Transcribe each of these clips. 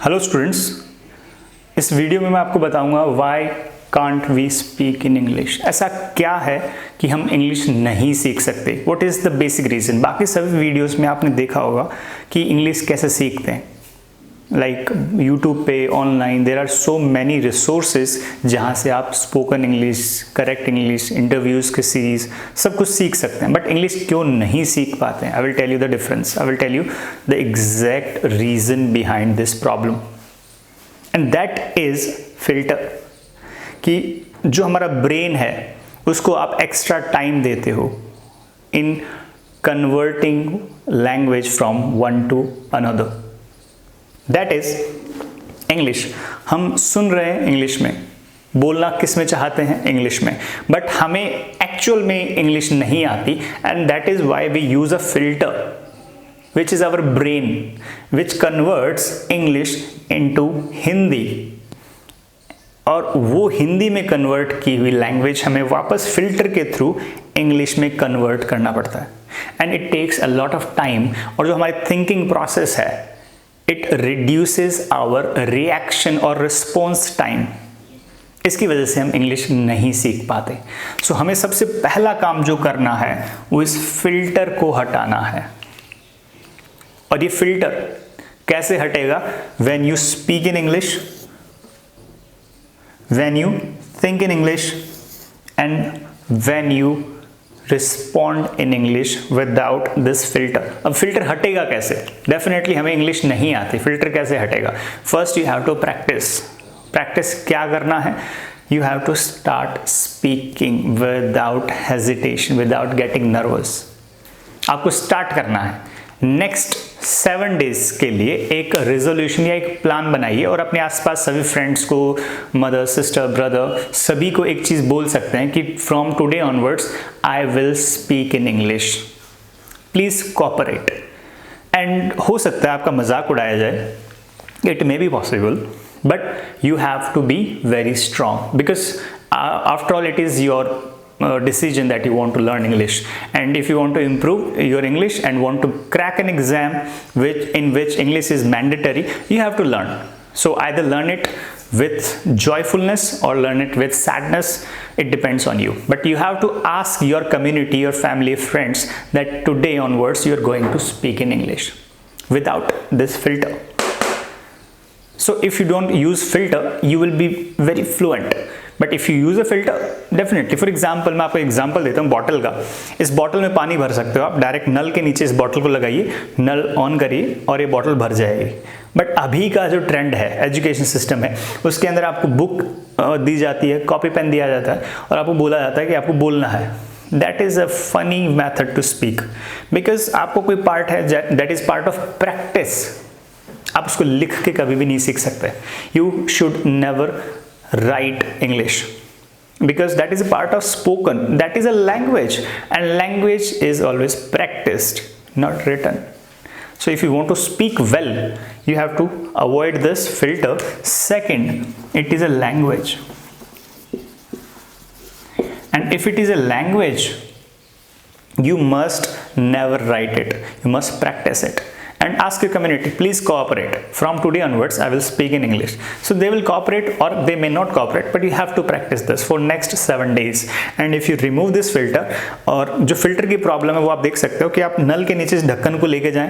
Hello students, इस video में मैं आपको बताऊंगा why can't we speak in English. ऐसा क्या है कि हम इंग्लिश नहीं सीख सकते, what is the basic reason. बाकी सभी वीडियोस में आपने देखा होगा कि इंग्लिश कैसे सीखते हैं, लाइक यूट्यूब पे, online there are so many resources जहाँ से आप spoken English, correct English, interviews के सीरीज सब कुछ सीख सकते हैं। बट इंग्लिश क्यों नहीं सीख पाते हैं? I will tell you the difference, I will tell you the exact reason behind this problem, and that is filter. कि जो हमारा ब्रेन है उसको आप एक्स्ट्रा टाइम देते हो in converting language from one to another, that is English. हम सुन रहे हैं इंग्लिश में, बोलना किस में चाहते हैं? इंग्लिश में, बट हमें एक्चुअल में इंग्लिश नहीं आती, and that is why we use a filter which is our brain which converts English into Hindi, और वो हिंदी में कन्वर्ट की हुई लैंग्वेज हमें वापस फिल्टर के थ्रू इंग्लिश में कन्वर्ट करना पड़ता है, and it takes a lot of time. और जो हमारी थिंकिंग प्रोसेस है, it reduces our reaction और response time। इसकी वजह से हम इंग्लिश नहीं सीख पाते। सो हमें सबसे पहला काम जो करना है वो इस फिल्टर को हटाना है। और ये फिल्टर कैसे हटेगा? when you speak in English, when you think in English, and when you respond in English without this filter. अब फिल्टर हटेगा कैसे? डेफिनेटली हमें इंग्लिश नहीं आती, फिल्टर कैसे हटेगा? First you have to practise. Practice क्या करना है? You have to start speaking without hesitation, without getting nervous. आपको स्टार्ट करना है। नेक्स्ट 7 डेज के लिए एक रेजोल्यूशन या एक प्लान बनाइए, और अपने आसपास सभी फ्रेंड्स को, मदर, सिस्टर, ब्रदर, सभी को एक चीज़ बोल सकते हैं कि from today onwards I will speak in English, please cooperate. And हो सकता है आपका मजाक उड़ाया जाए, it may be possible, but you have to be very strong, because after all it is your decision that you want to learn English, and if you want to improve your English and want to crack an exam in which English is mandatory, you have to learn. So either learn it with joyfulness or learn it with sadness, it depends on you, but you have to ask your community, your family, friends that today onwards you are going to speak in English without this filter. So if you don't use filter, you will be very fluent. But if you use a filter, definitely, for example मैं आपको example देता हूँ bottle का। इस bottle में पानी भर सकते हो आप, डायरेक्ट नल के नीचे इस बॉटल को लगाइए, नल ऑन करिए और ये बॉटल भर जाएगी। बट अभी का जो ट्रेंड है, एजुकेशन सिस्टम है, उसके अंदर आपको बुक दी जाती है, कॉपी पेन दिया जाता है, और आपको बोला जाता है कि आपको बोलना है। That is a funny method to speak, because आपको कोई पार्ट है that is part of practice. आप उसको लिख के कभी भी नहीं सीख सकते। You should never write English, because that is a part of spoken, that is a language, and language is always practiced, not written. So if you want to speak well, you have to avoid this filter. Second, it is a language, and if it is a language, you must never write it, you must practice it. And ask your community, please cooperate. From today onwards, I will speak in English. So they will cooperate or they may not cooperate, but you have to practice this for next 7 days. And if you remove this filter, और जो filter की problem है वो आप देख सकते हो कि आप नल के नीचे इस ढक्कन को लेके जाएं,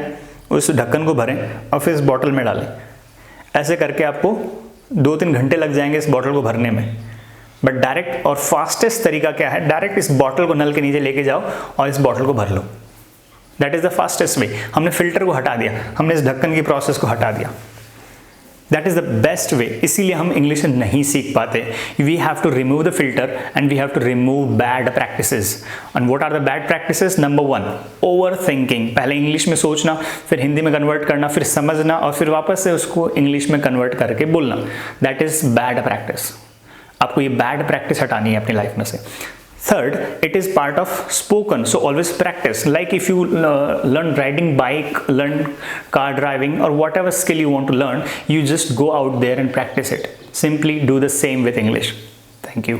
उस ढक्कन को भरें और फिर इस बॉटल में डालें। ऐसे करके आपको 2-3 घंटे लग जाएंगे इस बॉटल को भरने में। बट डायरेक्ट और फास्टेस्ट तरीका क्या है? डायरेक्ट इस बॉटल को नल के नीचे लेके जाओ और इस बॉटल को भर लो। That is the fastest way. हमने फिल्टर को हटा दिया, हमने इस ढक्कन की प्रोसेस को हटा दिया। That is the best way. इसीलिए हम इंग्लिश नहीं सीख पाते। We have to remove the filter and we have to remove bad practices. And what are the bad practices? Number 1, overthinking. पहले इंग्लिश में सोचना, फिर हिंदी में कन्वर्ट करना, फिर समझना, और फिर वापस से उसको इंग्लिश में कन्वर्ट करके बोलना। That is bad practice. आपको ये बैड प्रैक्टिस हटानी है अपनी लाइफ में से। Third, it is part of spoken, so always practice. Like if you learn riding bike, learn car driving, or whatever skill you want to learn, you just go out there and practice it. Simply do the same with English. Thank you.